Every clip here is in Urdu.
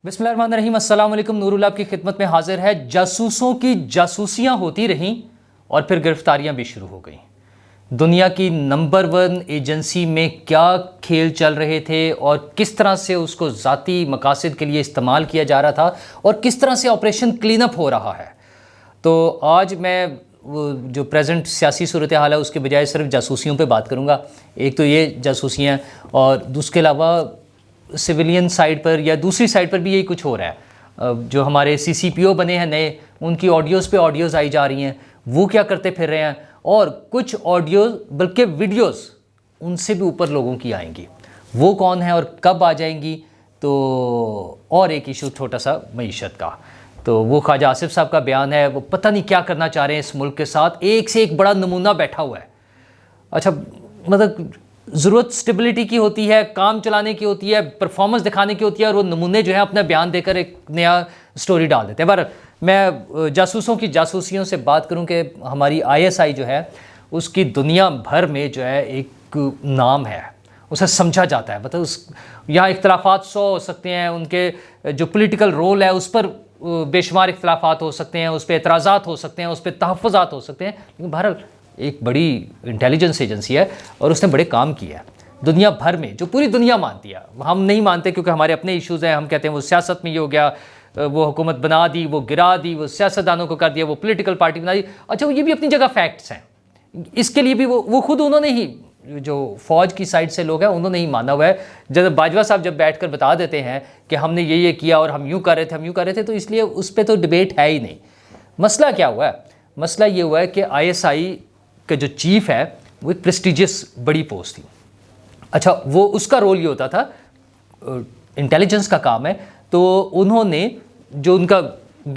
بسم اللہ الرحمن الرحیم۔ السلام علیکم۔ نور اللہ آپ کی خدمت میں حاضر ہے۔ جاسوسوں کی جاسوسیاں ہوتی رہیں اور پھر گرفتاریاں بھی شروع ہو گئیں۔ دنیا کی نمبر 1 ایجنسی میں کیا کھیل چل رہے تھے اور کس طرح سے اس کو ذاتی مقاصد کے لیے استعمال کیا جا رہا تھا اور کس طرح سے آپریشن کلین اپ ہو رہا ہے۔ تو آج میں جو پریزنٹ سیاسی صورتحال ہے اس کے بجائے صرف جاسوسیوں پہ بات کروں گا۔ ایک تو یہ جاسوسیاں ہیں اور اس کے علاوہ سویلین سائڈ پر یا دوسری سائڈ پر بھی یہی کچھ ہو رہا ہے۔ جو ہمارے سی سی پی او بنے ہیں نئے، ان کی آڈیوز پہ آڈیوز آئی جا رہی ہیں، وہ کیا کرتے پھر رہے ہیں، اور کچھ آڈیوز بلکہ ویڈیوز ان سے بھی اوپر لوگوں کی آئیں گی۔ وہ کون ہیں اور کب آ جائیں گی؟ تو اور ایک ایشو چھوٹا سا معیشت کا، تو وہ خواجہ آصف صاحب کا بیان ہے، وہ پتہ نہیں کیا کرنا چاہ رہے ہیں اس ملک کے ساتھ۔ ایک سے ایک بڑا نمونہ بیٹھا ہوا ہے۔ اچھا، مطلب ضرورت سٹیبلٹی کی ہوتی ہے، کام چلانے کی ہوتی ہے، پرفارمنس دکھانے کی ہوتی ہے، اور وہ نمونے جو ہیں اپنا بیان دے کر ایک نیا سٹوری ڈال دیتے ہیں۔ بہرحال میں جاسوسوں کی جاسوسیوں سے بات کروں کہ ہماری آئی ایس آئی جو ہے اس کی دنیا بھر میں جو ہے ایک نام ہے، اسے سمجھا جاتا ہے۔ مطلب یہاں اختلافات 100 ہو سکتے ہیں، ان کے جو پولیٹیکل رول ہے اس پر بے شمار اختلافات ہو سکتے ہیں، اس پہ اعتراضات ہو سکتے ہیں، اس پہ تحفظات ہو سکتے ہیں، لیکن بہرحال ایک بڑی انٹیلیجنس ایجنسی ہے اور اس نے بڑے کام کیے ہیں دنیا بھر میں، جو پوری دنیا مانتی ہے۔ ہم نہیں مانتے کیونکہ ہمارے اپنے ایشوز ہیں، ہم کہتے ہیں وہ سیاست میں یہ ہو گیا، وہ حکومت بنا دی، وہ گرا دی، وہ سیاستدانوں کو کر دیا، وہ پولیٹیکل پارٹی بنا دی۔ اچھا، یہ بھی اپنی جگہ فیکٹس ہیں، اس کے لیے بھی وہ خود انہوں نے ہی، جو فوج کی سائڈ سے لوگ ہیں انہوں نے ہی مانا ہوا ہے۔ جب باجوہ صاحب جب بیٹھ کر بتا دیتے ہیں کہ ہم نے یہ کیا اور ہم یوں کر رہے تھے، ہم یوں کر رہے تھے، تو اس لیے اس پہ تو ڈبیٹ ہے ہی نہیں۔ مسئلہ کیا ہوا ہے؟ مسئلہ یہ ہوا ہے کہ آئی ایس آئی کہ جو چیف ہے وہ ایک پریسٹیجس بڑی پوسٹ تھی۔ اچھا، وہ اس کا رول یہ ہوتا تھا، انٹیلیجنس کا کام ہے، تو انہوں نے جو ان کا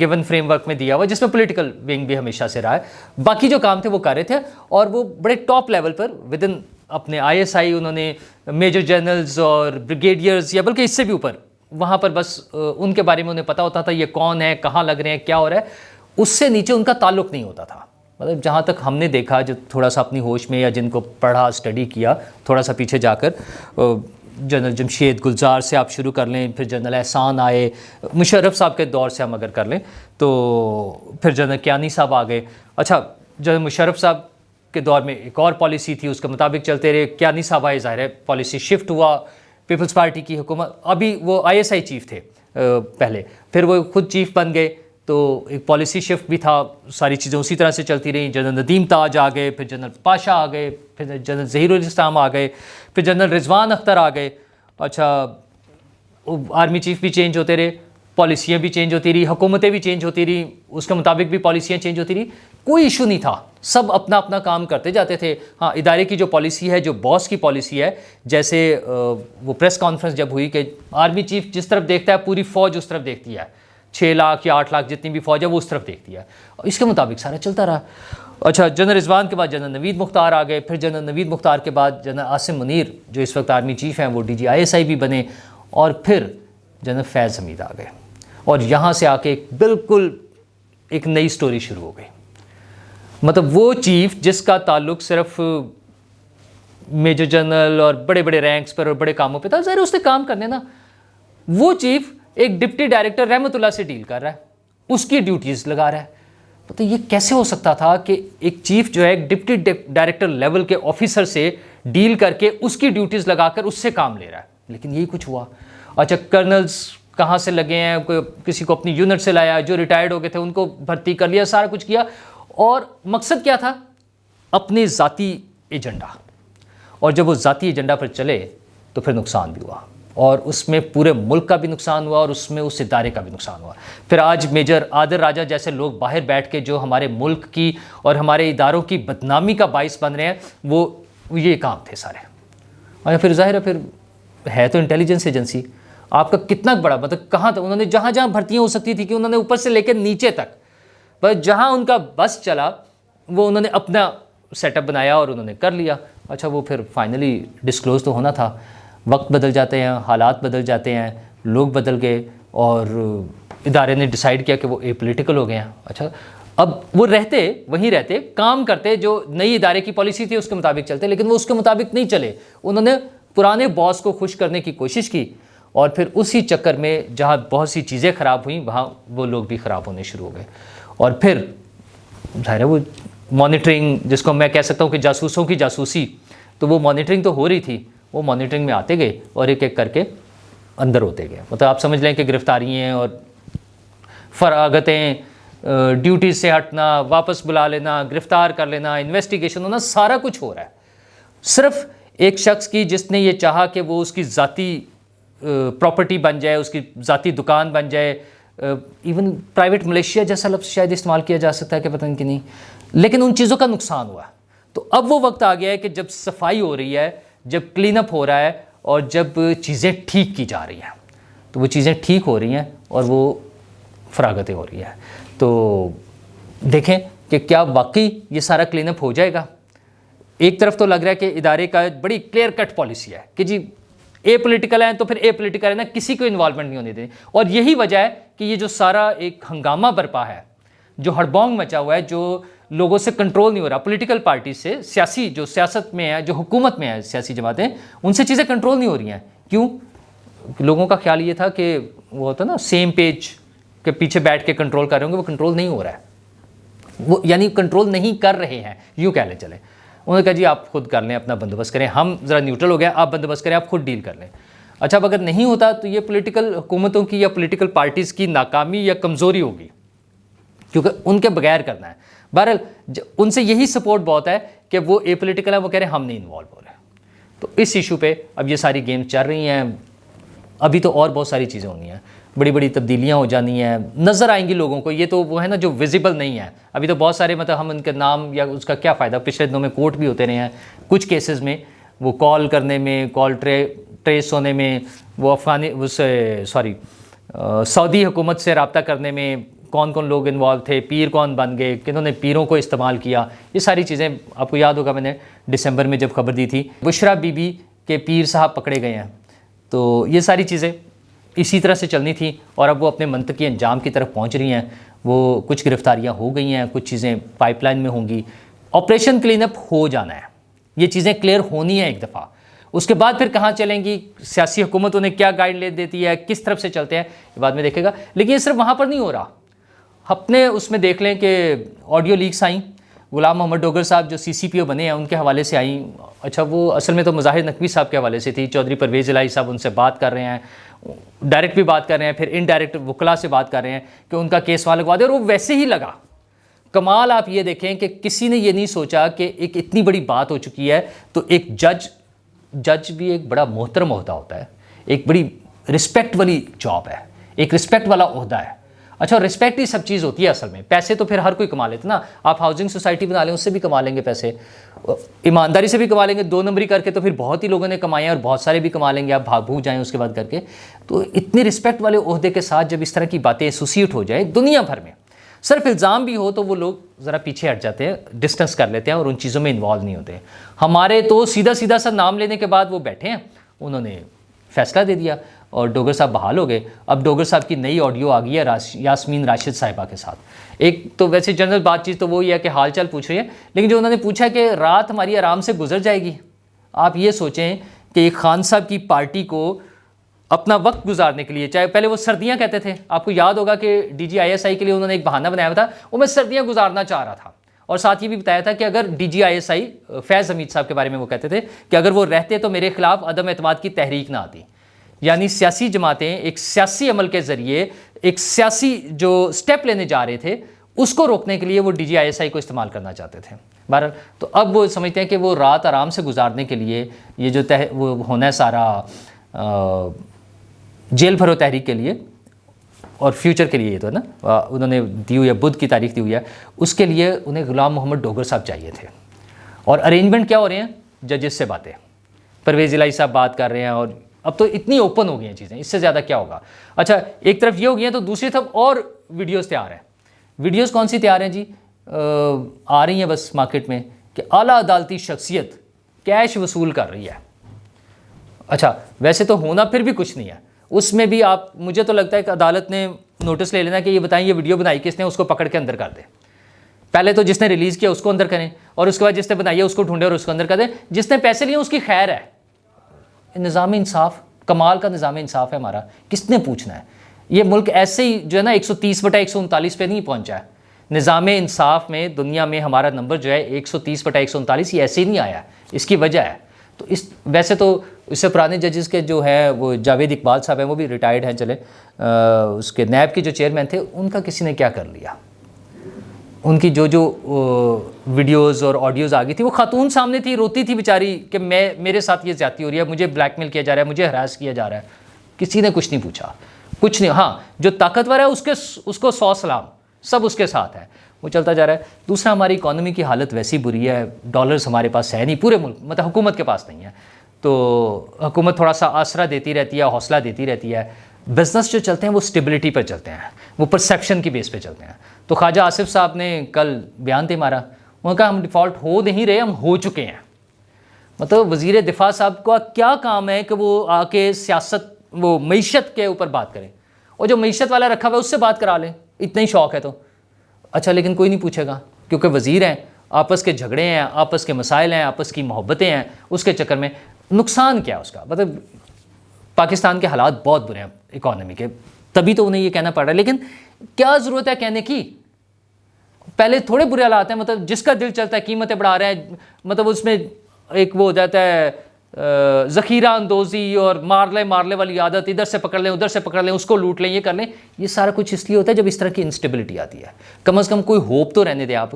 گیون فریم ورک میں دیا ہوا، جس میں پولیٹیکل ونگ بھی ہمیشہ سے رہا ہے، باقی جو کام تھے وہ کر رہے تھے، اور وہ بڑے top level per with in اپنے آئی ایس آئی انہوں نے میجر جنرلز اور بریگیڈیئرز، یا بلکہ اس سے بھی اوپر، وہاں پر بس ان کے بارے میں انہیں پتہ ہوتا تھا یہ کون ہے، کہاں لگ رہے ہیں، کیا ہو رہا ہے۔ اس سے نیچے ان کا تعلق نہیں ہوتا تھا۔ مطلب جہاں تک ہم نے دیکھا، جو تھوڑا سا اپنی ہوش میں یا جن کو پڑھا اسٹڈی کیا تھوڑا سا پیچھے جا کر، جنرل جمشید گلزار سے آپ شروع کر لیں، پھر جنرل احسان آئے، مشرف صاحب کے دور سے ہم اگر کر لیں تو پھر جنرل کیانی صاحب آ گئے۔ اچھا، جنرل مشرف صاحب کے دور میں ایک اور پالیسی تھی، اس کے مطابق چلتے رہے۔ کیانی صاحب آئے، ظاہر ہے پالیسی شفٹ ہوا، پیپلز پارٹی کی حکومت، ابھی وہ آئی ایس آئی چیف تھے پہلے، پھر وہ خود چیف بن گئے، تو ایک پالیسی شفٹ بھی تھا، ساری چیزیں اسی طرح سے چلتی رہیں۔ جنرل ندیم تاج آ گئے، پھر جنرل پاشا آ گئے، پھر جنرل ظہیر الاسلام آ گئے، پھر جنرل رضوان اختر آ گئے۔ اچھا، آرمی چیف بھی چینج ہوتے رہے، پالیسیاں بھی چینج ہوتی رہی، حکومتیں بھی چینج ہوتی رہی، اس کے مطابق بھی پالیسیاں چینج ہوتی رہی، کوئی ایشو نہیں تھا، سب اپنا اپنا کام کرتے جاتے تھے۔ ہاں، ادارے کی جو پالیسی ہے، جو باس کی پالیسی ہے، جیسے وہ پریس کانفرنس جب ہوئی کہ آرمی چیف جس طرف دیکھتا ہے پوری فوج اس طرف دیکھتی ہے، 6 لاکھ یا 8 لاکھ جتنی بھی فوج ہے وہ اس طرف دیکھتی ہے، اس کے مطابق سارا چلتا رہا۔ اچھا، جنرل رضوان کے بعد جنرل نوید مختار آ گئے، پھر جنرل نوید مختار کے بعد جنرل عاصم منیر جو اس وقت آرمی چیف ہیں، وہ D G I S I بھی بنے، اور پھر جنرل فیض حمید آ گئے، اور یہاں سے آ کے بالکل ایک نئی سٹوری شروع ہو گئی۔ مطلب وہ چیف جس کا تعلق صرف میجر جنرل اور بڑے بڑے رینکس پر اور بڑے کاموں پہ تھا، ظاہر اس نے کام کرنے نا، وہ چیف ایک ڈپٹی ڈائریکٹر رحمت اللہ سے ڈیل کر رہا ہے، اس کی ڈیوٹیز لگا رہا ہے۔ تو یہ کیسے ہو سکتا تھا کہ ایک چیف جو ہے ایک ڈپٹی ڈائریکٹر لیول کے آفیسر سے ڈیل کر کے اس کی ڈیوٹیز لگا کر اس سے کام لے رہا ہے، لیکن یہی کچھ ہوا۔ اچھا، کرنلز کہاں سے لگے ہیں، کسی کو اپنی یونٹ سے لایا، جو ریٹائرڈ ہو گئے تھے ان کو بھرتی کر لیا، سارا کچھ کیا، اور مقصد کیا تھا؟ اپنے ذاتی ایجنڈا۔ اور جب وہ ذاتی ایجنڈا پر چلے تو پھر نقصان بھی ہوا، اور اس میں پورے ملک کا بھی نقصان ہوا، اور اس میں اس ادارے کا بھی نقصان ہوا۔ پھر آج میجر عادل راجہ جیسے لوگ باہر بیٹھ کے جو ہمارے ملک کی اور ہمارے اداروں کی بدنامی کا باعث بن رہے ہیں، وہ یہ کام تھے سارے۔ اور پھر ظاہر ہے، پھر ہے تو انٹیلیجنس ایجنسی، آپ کا کتنا بڑا، مطلب کہاں تک انہوں نے جہاں جہاں بھرتیاں ہو سکتی تھی کہ انہوں نے اوپر سے لے کے نیچے تک، بس جہاں ان کا بس چلا وہ انہوں نے اپنا سیٹ اپ بنایا اور انہوں نے کر لیا۔ اچھا، وہ پھر فائنلی ڈسکلوز تو ہونا تھا، وقت بدل جاتے ہیں، حالات بدل جاتے ہیں، لوگ بدل گئے، اور ادارے نے ڈیسائیڈ کیا کہ وہ اے پولیٹیکل ہو گئے ہیں۔ اچھا، اب وہ وہیں رہتے کام کرتے، جو نئی ادارے کی پالیسی تھی اس کے مطابق چلتے، لیکن وہ اس کے مطابق نہیں چلے، انہوں نے پرانے باس کو خوش کرنے کی کوشش کی، اور پھر اسی چکر میں جہاں بہت سی چیزیں خراب ہوئیں وہاں وہ لوگ بھی خراب ہونے شروع ہو گئے. اور پھر ظاہر ہے وہ مانیٹرنگ، جس کو میں کہہ سکتا ہوں کہ جاسوسوں کی جاسوسی، تو وہ مانیٹرنگ تو ہو رہی تھی، وہ مانیٹرنگ میں آتے گئے اور ایک ایک کر کے اندر ہوتے گئے. مطلب آپ سمجھ لیں کہ گرفتاریاں اور فراغتیں، ڈیوٹیز سے ہٹنا، واپس بلا لینا، گرفتار کر لینا، انویسٹیگیشن ہونا، سارا کچھ ہو رہا ہے صرف ایک شخص کی جس نے یہ چاہا کہ وہ اس کی ذاتی پراپرٹی بن جائے، اس کی ذاتی دکان بن جائے. ایون پرائیویٹ ملیشیا جیسا لفظ شاید استعمال کیا جا سکتا ہے کہ پتہ نہیں کہ نہیں، لیکن ان چیزوں کا نقصان ہوا. تو اب وہ وقت آ گیا ہے کہ جب صفائی ہو رہی ہے، جب کلین اپ ہو رہا ہے اور جب چیزیں ٹھیک کی جا رہی ہیں، تو وہ چیزیں ٹھیک ہو رہی ہیں اور وہ فراغتیں ہو رہی ہیں. تو دیکھیں کہ کیا واقعی یہ سارا کلین اپ ہو جائے گا. ایک طرف تو لگ رہا ہے کہ ادارے کا بڑی کلیئر کٹ پالیسی ہے کہ جی اے پولیٹیکل ہیں تو پھر اے پولیٹیکل ہے نا، کسی کو انوالومنٹ نہیں ہونے دیں. اور یہی وجہ ہے کہ یہ جو سارا ایک ہنگامہ برپا ہے، جو ہڑبونگ مچا ہوا ہے، جو لوگوں سے کنٹرول نہیں ہو رہا، پولیٹیکل پارٹی سے، سیاسی جو سیاست میں ہے، جو حکومت میں ہے، سیاسی جماعتیں، ان سے چیزیں کنٹرول نہیں ہو رہی ہیں. کیوں؟ لوگوں کا خیال یہ تھا کہ وہ ہوتا نا سیم پیج کے پیچھے بیٹھ کے کنٹرول کر رہے ہوں گے، وہ کنٹرول نہیں ہو رہا ہے، وہ یعنی کنٹرول نہیں کر رہے ہیں، یوں کہہ لیں چلیں. انہوں نے کہا جی آپ خود کر لیں، اپنا بندوبست کریں، ہم ذرا نیوٹرل ہو گیا، آپ بندوبست کریں، آپ خود ڈیل کر لیں. اچھا اب اگر نہیں ہوتا تو یہ پولیٹیکل حکومتوں کی یا پولیٹیکل پارٹیز کی ناکامی یا کمزوری ہوگی، کیونکہ ان کے بغیر کرنا ہے. بہرحال ان سے یہی سپورٹ بہت ہے کہ وہ اے پولیٹیکل ہے، وہ کہہ رہے ہیں ہم نہیں انوالو ہو رہے. تو اس ایشو پہ اب یہ ساری گیم چل رہی ہیں. ابھی تو اور بہت ساری چیزیں ہونی ہیں، بڑی بڑی تبدیلیاں ہو جانی ہیں، نظر آئیں گی لوگوں کو. یہ تو وہ ہے نا جو ویزیبل نہیں ہے ابھی تو بہت سارے، مطلب ہم ان کے نام یا اس کا کیا فائدہ. پچھلے دنوں میں کورٹ بھی ہوتے رہے ہیں کچھ کیسز میں، وہ کال کرنے میں، کال ٹریس ہونے میں، وہ سعودی حکومت سے رابطہ کرنے میں کون کون لوگ انوالو تھے، پیر کون بن گئے، کنہوں نے پیروں کو استعمال کیا. یہ ساری چیزیں آپ کو یاد ہوگا میں نے دسمبر میں جب خبر دی تھی بشرا بی بی کے پیر صاحب پکڑے گئے ہیں. تو یہ ساری چیزیں اسی طرح سے چلنی تھی اور اب وہ اپنے منطقی انجام کی طرف پہنچ رہی ہیں. وہ کچھ گرفتاریاں ہو گئی ہیں، کچھ چیزیں پائپ لائن میں ہوں گی. آپریشن کلین اپ ہو جانا ہے، یہ چیزیں کلیئر ہونی ہیں ایک دفعہ. اس کے بعد پھر کہاں چلیں گی، سیاسی حکومت انہیں کیا گائیڈ لائن دیتی ہے، کس طرف سے چلتے ہیں، یہ بعد میں دیکھے گا. لیکن یہ صرف وہاں پر نہیں ہو رہا. اپنے اس میں دیکھ لیں کہ آڈیو لیکس آئیں، غلام محمد ڈوگر صاحب جو سی سی پی او بنے ہیں ان کے حوالے سے آئیں. اچھا وہ اصل میں تو مظاہر نقوی صاحب کے حوالے سے تھی. چودھری پرویز الہی صاحب ان سے بات کر رہے ہیں، ڈائریکٹ بھی بات کر رہے ہیں، پھر انڈائریکٹ وکلا سے بات کر رہے ہیں کہ ان کا کیس وہاں لگوا دے، اور وہ ویسے ہی لگا. کمال آپ یہ دیکھیں کہ کسی نے یہ نہیں سوچا کہ ایک اتنی بڑی بات ہو چکی ہے تو ایک جج بھی ایک بڑا محترم عہدہ ہوتا ہے، ایک بڑی رسپیکٹ والی جاب ہے، ایک رسپیکٹ والا عہدہ ہے. اچھا رسپیکٹ ہی سب چیز ہوتی ہے اصل میں. پیسے تو پھر ہر کوئی کما لیتے نا. آپ ہاؤسنگ سوسائٹی بنا لیں، اس سے بھی کما لیں گے پیسے، ایمانداری سے بھی کما لیں گے. 2 نمبری کر کے تو پھر بہت ہی لوگوں نے کمائے ہیں اور بہت سارے بھی کما لیں گے، آپ بھاگ بھوگ جائیں اس کے بعد کر کے. تو اتنی رسپیکٹ والے عہدے کے ساتھ جب اس طرح کی باتیں ایسوسیٹ ہو جائیں دنیا بھر میں، صرف الزام بھی ہو تو وہ لوگ ذرا پیچھے ہٹ جاتے ہیں، ڈسٹنس کر لیتے ہیں اور ان چیزوں میں انوالو نہیں ہوتے. ہمارے تو سیدھا سا نام لینے کے بعد وہ بیٹھے ہیں، انہوں نے فیصلہ دے دیا اور ڈوگر صاحب بحال ہو گئے. اب ڈوگر صاحب کی نئی آڈیو آ گئی ہے یاسمین راشد صاحبہ کے ساتھ. ایک تو ویسے جنرل بات چیز تو وہی ہے کہ حال چال پوچھ رہی ہے، لیکن جو انہوں نے پوچھا کہ رات ہماری آرام سے گزر جائے گی. آپ یہ سوچیں کہ ایک خان صاحب کی پارٹی کو اپنا وقت گزارنے کے لیے، چاہے پہلے وہ سردیاں کہتے تھے، آپ کو یاد ہوگا کہ D G I S I کے لیے انہوں نے ایک بہانہ بنایا ہوا تھا، وہ میں سردیاں گزارنا چاہ رہا تھا. اور ساتھ یہ بھی بتایا تھا کہ اگر D G I S I فیض حمید صاحب کے بارے میں وہ کہتے تھے کہ اگر وہ رہتے تو میرے خلاف عدم اعتماد کی تحریک نہ آتی. یعنی سیاسی جماعتیں ایک سیاسی عمل کے ذریعے ایک سیاسی جو سٹیپ لینے جا رہے تھے اس کو روکنے کے لیے وہ D G I S I کو استعمال کرنا چاہتے تھے. بہرحال تو اب وہ سمجھتے ہیں کہ وہ رات آرام سے گزارنے کے لیے یہ جو وہ ہونا ہے سارا جیل بھرو تحریک کے لیے اور فیوچر کے لیے، یہ تو ہے نا انہوں نے دی ہوئی ہے، بدھ کی تاریخ دی ہوئی ہے، اس کے لیے انہیں غلام محمد ڈوگر صاحب چاہیے تھے. اور ارینجمنٹ کیا ہو رہے ہیں، ججز سے باتیں، پرویز الہی صاحب بات کر رہے ہیں، اور اب تو اتنی اوپن ہو گئی ہیں چیزیں، اس سے زیادہ کیا ہوگا. اچھا ایک طرف یہ ہو گئی ہیں تو دوسری طرف اور ویڈیوز تیار ہیں. ویڈیوز کون سی تیار ہیں جی؟ آ رہی ہیں بس مارکیٹ میں کہ اعلیٰ عدالتی شخصیت کیش وصول کر رہی ہے. اچھا ویسے تو ہونا پھر بھی کچھ نہیں ہے اس میں بھی. آپ مجھے تو لگتا ہے کہ عدالت نے نوٹس لے لینا کہ یہ بتائیں یہ ویڈیو بنائی کس نے، اس کو پکڑ کے اندر کر دیں. پہلے تو جس نے ریلیز کیا اس کو اندر کریں، اور اس کے بعد جس نے بنائی ہے اس کو ڈھونڈیں اور اس کو اندر کر دیں. جس نے پیسے لیے اس کی خیر ہے. نظام انصاف کمال کا نظام انصاف ہے ہمارا، کس نے پوچھنا ہے؟ یہ ملک ایسے ہی جو ہے نا 130/139 پہ نہیں پہنچا ہے، نظام انصاف میں دنیا میں ہمارا نمبر جو ہے 130/139 یہ ایسے ہی نہیں آیا، اس کی وجہ ہے تو ویسے تو اس سے پرانے ججز کے جو ہے وہ جاوید اقبال صاحب ہیں، وہ بھی ریٹائرڈ ہیں، چلے اس کے نیب کے جو چیئرمین تھے ان کا کسی نے کیا کر لیا، ان کی جو ویڈیوز اور آڈیوز آ گئی تھی، وہ خاتون سامنے تھی، روتی تھی بیچاری کہ میرے ساتھ یہ زیادتی ہو رہی ہے، مجھے بلیک میل کیا جا رہا ہے، مجھے ہراس کیا جا رہا ہے، کسی نے کچھ نہیں پوچھا، کچھ نہیں. ہاں جو طاقتور ہے اس کو 100 سلام، سب اس کے ساتھ ہے، وہ چلتا جا رہا ہے. دوسرا ہماری اکانومی کی حالت ویسی بری ہے، ڈالرز ہمارے پاس ہے نہیں پورے ملک، مطلب حکومت کے پاس نہیں ہے، تو حکومت تھوڑا سا آسرا دیتی رہتی ہے، حوصلہ دیتی رہتی ہے. بزنس جو چلتے ہیں وہ اسٹیبلٹی پر چلتے ہیں، وہ پرسیپشن کی بیس پہ چلتے ہیں. تو خواجہ آصف صاحب نے کل بیان دے مارا، انہوں نے کہا ہم ڈیفالٹ ہو نہیں رہے، ہم ہو چکے ہیں. مطلب وزیر دفاع صاحب کا کیا کام ہے کہ وہ آ کے سیاست، وہ معیشت کے اوپر بات کریں، اور جو معیشت والا رکھا ہوا ہے اس سے بات کرا لیں، اتنا ہی شوق ہے تو اچھا. لیکن کوئی نہیں پوچھے گا کیونکہ وزیر ہیں، آپس کے جھگڑے ہیں، آپس کے مسائل ہیں، آپس کی محبتیں ہیں، اس کے چکر میں نقصان کیا اس کا. مطلب پاکستان کے حالات بہت برے ہیں اکانومی کے، تبھی تو انہیں یہ کہنا پڑ رہا ہے. لیکن کیا ضرورت ہے کہنے کی؟ پہلے تھوڑے برے حالات ہیں، مطلب جس کا دل چلتا ہے قیمتیں بڑھا رہے ہیں، مطلب اس میں ایک وہ ہو جاتا ہے ذخیرہ اندوزی اور مارلے والی عادت، ادھر سے پکڑ لیں ادھر سے پکڑ لیں، اس کو لوٹ لیں، یہ کر لیں. یہ سارا کچھ اس لیے ہوتا ہے جب اس طرح کی انسٹیبلٹی آتی ہے. کم از کم کوئی ہوپ تو رہنے دیں آپ.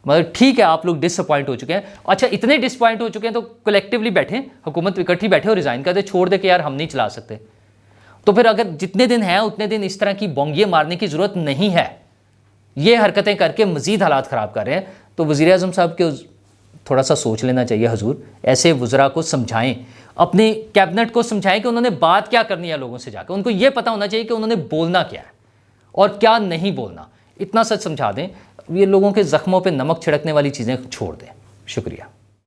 مطلب ٹھیک ہے آپ لوگ ڈس اپوائنٹ ہو چکے ہیں، اچھا اتنے ڈس اپوائنٹ ہو چکے ہیں تو کلیکٹیولی بیٹھیں، حکومت اکٹھی بیٹھے اور ریزائن کر دے، چھوڑ دے کہ یار ہم نہیں چلا سکتے. تو پھر اگر جتنے دن ہیں اتنے دن اس طرح کی بونگیاں مارنے کی ضرورت نہیں ہے. یہ حرکتیں کر کے مزید حالات خراب کر رہے ہیں. تو وزیر اعظم صاحب کے تھوڑا سا سوچ لینا چاہیے حضور، ایسے وزراء کو سمجھائیں، اپنے کیبنٹ کو سمجھائیں کہ انہوں نے بات کیا کرنی ہے لوگوں سے جا کے. ان کو یہ پتہ ہونا چاہیے کہ انہوں نے بولنا کیا ہے اور کیا نہیں بولنا. اتنا سچ سمجھا دیں، یہ لوگوں کے زخموں پہ نمک چھڑکنے والی چیزیں چھوڑ دیں. شکریہ.